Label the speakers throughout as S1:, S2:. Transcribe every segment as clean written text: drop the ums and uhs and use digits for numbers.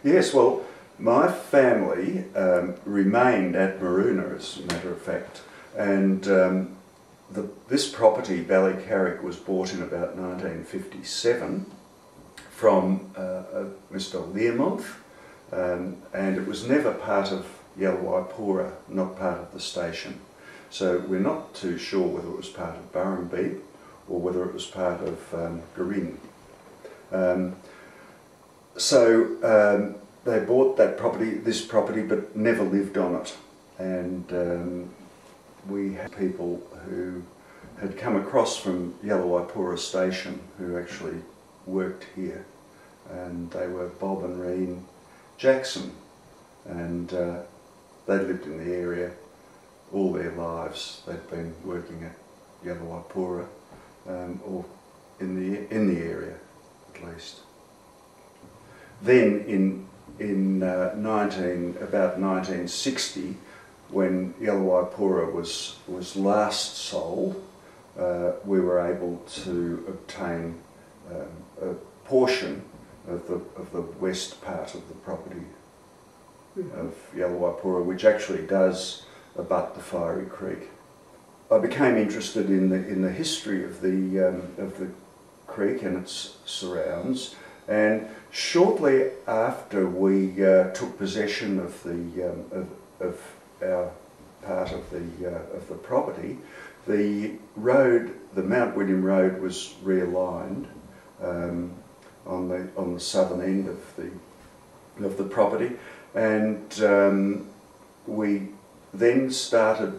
S1: Yes, well, my family remained at Maroona, as a matter of fact, and this property, Ballycarrick, was bought in about 1957 from Mr. Learmonth, and it was never part of Yellowwaipora, not part of the station. So we're not too sure whether it was part of Burrumbee or whether it was part of Garin. They bought this property, but never lived on it. And we had people who had come across from Yellowwaipora station who actually worked here. And they were Bob and Reen Jackson. And they'd lived in the area all their lives. They'd been working at Yellowwaipora, or in the area at least. Then about 1960, when Yellowwaipora was last sold, we were able to obtain a portion of the west part of the property of Yellowwaipora, which actually does abut the Fiery Creek. I became interested in the history of the creek and its surrounds, and shortly after we took possession of our part of the property, the road, the Mount William Road, was realigned on the southern end of the property, and we then started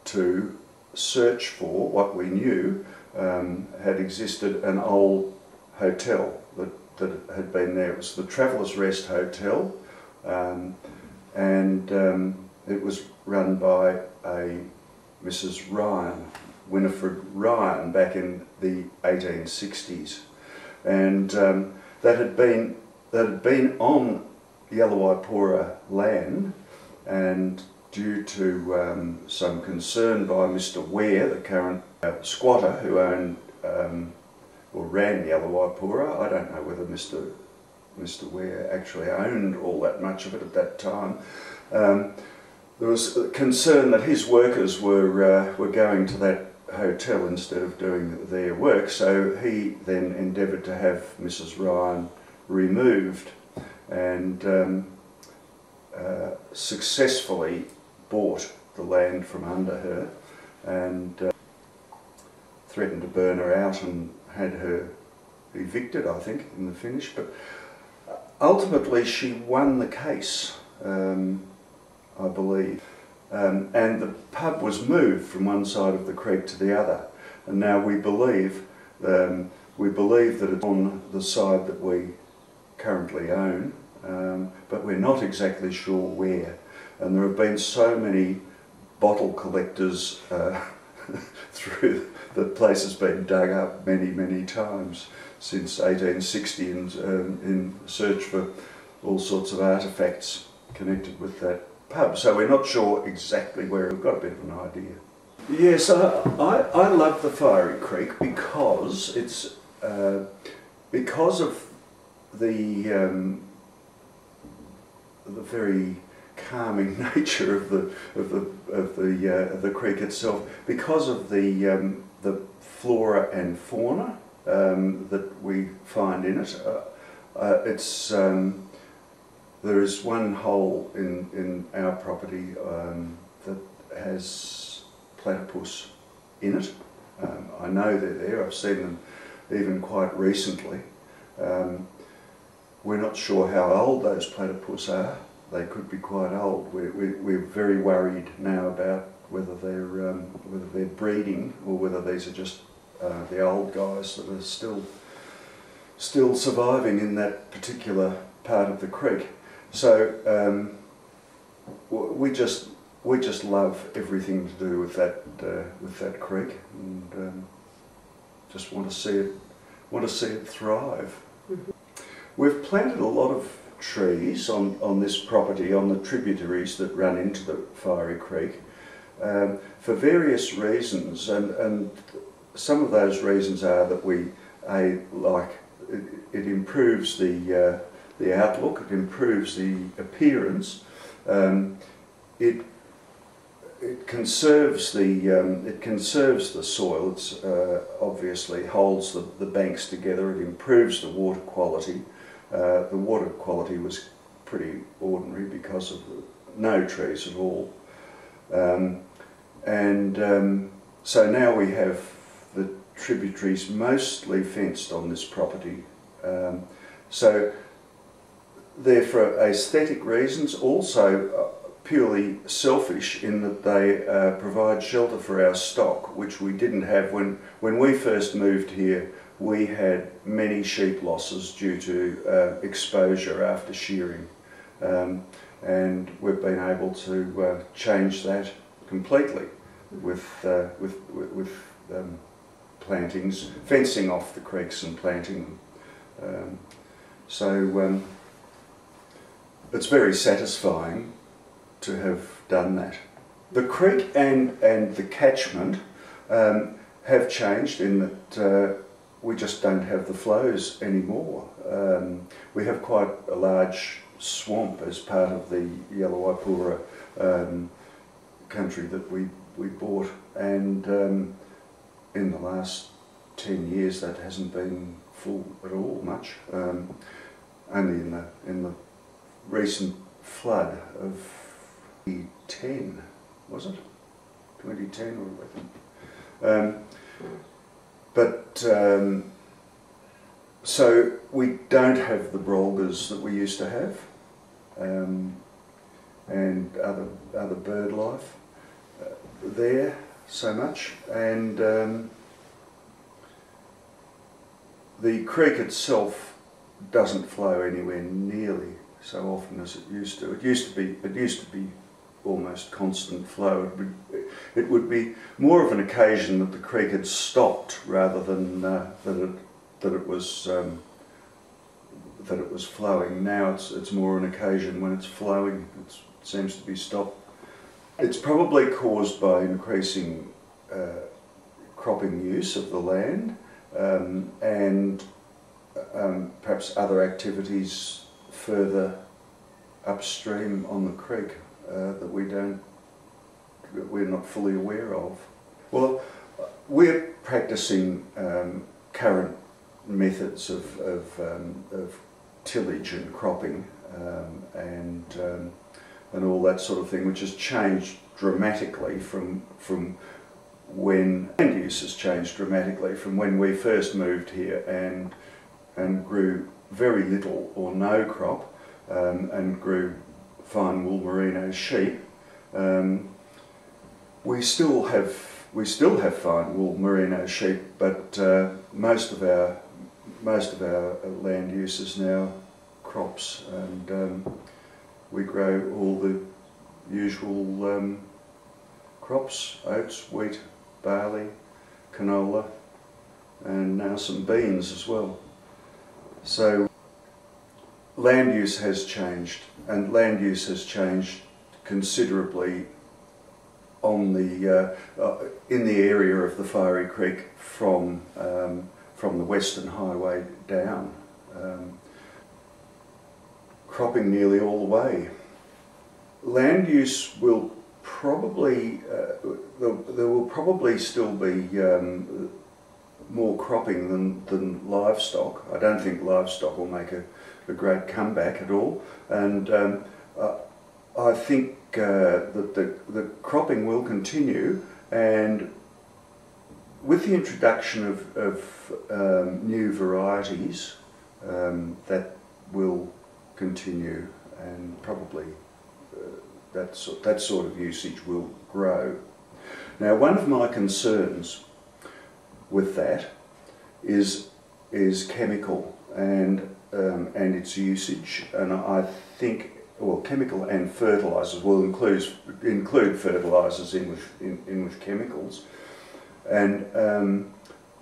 S1: to search for what we knew had existed, an old hotel that had been there. It was the Travellers Rest Hotel, and it was run by a Mrs. Ryan, Winifred Ryan, back in the 1860s, and that had been on Yellowwaipora land, and due to some concern by Mr. Ware, the current squatter who owned or ran Yellowwaipora. I don't know whether Mr. Ware actually owned all that much of it at that time. There was concern that his workers were going to that hotel instead of doing their work, so he then endeavoured to have Mrs. Ryan removed, and successfully bought the land from under her, and threatened to burn her out and had her evicted, I think, in the finish. But ultimately she won the case, I believe, and the pub was moved from one side of the creek to the other, and now we believe that it's on the side that we currently own, but we're not exactly sure where. And there have been so many bottle collectors through the place has been dug up many times since 1860 in search for all sorts of artefacts connected with that pub. So we're not sure exactly where. We've got a bit of an idea. Yes, I love the Fiery Creek because it's because of the very calming nature of the creek itself, because of the flora and fauna that we find in it. There is one hole in our property that has platypus in it. I know they're there. I've seen them even quite recently. We're not sure how old those platypus are. They could be quite old. We're very worried now about whether they're breeding or whether these are just the old guys that are still surviving in that particular part of the creek. So we just love everything to do with that creek, and just want to see it thrive. Mm-hmm. We've planted a lot of trees on this property, on the tributaries that run into the Fiery Creek, for various reasons, and some of those reasons are that it improves the the outlook, it improves the appearance, it conserves the soil. It's obviously holds the banks together. It improves the water quality. The water quality was pretty ordinary because of no trees at all, so now we have the tributaries mostly fenced on this property. So they're for aesthetic reasons, also purely selfish in that they provide shelter for our stock, which we didn't have when we first moved here. We had many sheep losses due to exposure after shearing, and we've been able to change that completely with plantings, fencing off the creeks and planting them. So it's very satisfying to have done that. The creek and the catchment have changed in that we just don't have the flows anymore. We have quite a large swamp as part of the Yellow Waipura country that we bought, and in the last 10 years that hasn't been full at all much. Only in the recent flood of 2010, was it? 2010 or 11. So we don't have the brolgas that we used to have, and other bird life there so much, and the creek itself doesn't flow anywhere nearly so often as it used to. It used to be almost constant flow. It would be more of an occasion that the creek had stopped rather than that it was flowing. Now it's more an occasion when it's flowing. It seems to be stopped. It's probably caused by increasing cropping use of the land, and perhaps other activities further upstream on the creek that we're not fully aware of. Well, we're practicing current methods of tillage and cropping and all that sort of thing, which has changed dramatically from when land use has changed dramatically from when we first moved here and grew very little or no crop, and grew fine wool merino sheep. We still have fine wool merino sheep, but most of our land use is now crops, and we grow all the usual crops: oats, wheat, barley, canola, and now some beans as well. So land use has changed, and land use has changed considerably on the in the area of the Fiery Creek from the Western Highway down. Cropping nearly all the way. Land use will probably there will probably still be more cropping than livestock. I don't think livestock will make a great comeback at all, and I think that the cropping will continue, and with the introduction of new varieties, that will continue, and probably that sort of usage will grow. Now, one of my concerns with that is chemical and its usage, and I think, well, chemical and fertilisers will include fertilisers in with chemicals, and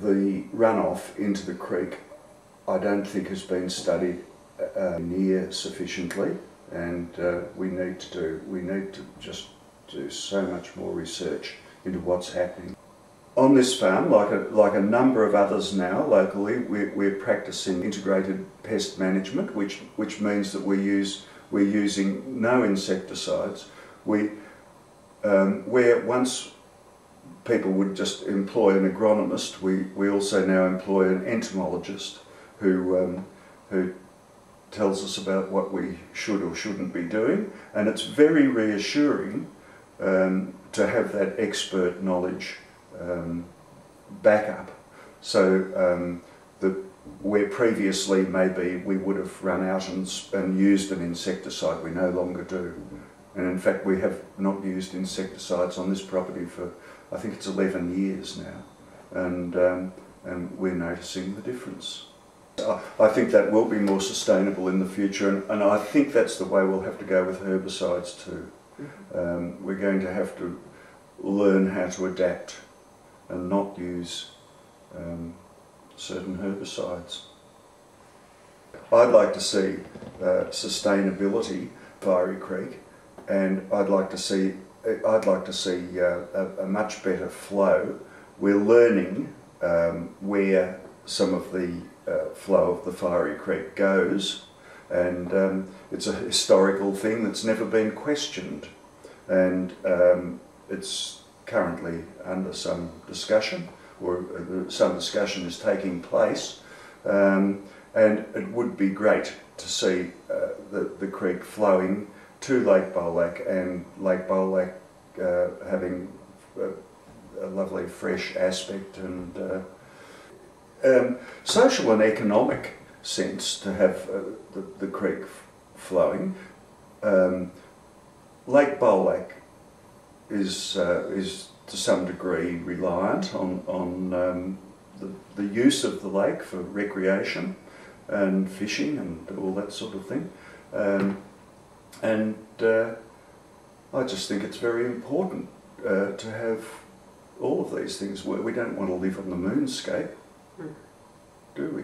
S1: the runoff into the creek I don't think has been studied near sufficiently, and we need to just do so much more research into what's happening. On this farm, like a number of others now locally, we're practicing integrated pest management, which means that we're using no insecticides. Where once people would just employ an agronomist, we also now employ an entomologist who tells us about what we should or shouldn't be doing, and it's very reassuring to have that expert knowledge backup. So where previously maybe we would have run out and used an insecticide, we no longer do. And in fact we have not used insecticides on this property for, I think it's 11 years now, and we're noticing the difference. I think that will be more sustainable in the future, and I think that's the way we'll have to go with herbicides too. We're going to have to learn how to adapt and not use certain herbicides. I'd like to see sustainability Fiery Creek, and I'd like to see a much better flow. We're learning where some of the flow of the Fiery Creek goes, and it's a historical thing that's never been questioned, and it's currently under some discussion, or some discussion is taking place, and it would be great to see the creek flowing to Lake Bolac, and Lake Bolac having a lovely fresh aspect and social and economic sense to have the creek flowing. Lake Bolac is to some degree reliant on the use of the lake for recreation and fishing and all that sort of thing, and I just think it's very important to have all of these things. We don't want to live on the moonscape, do we?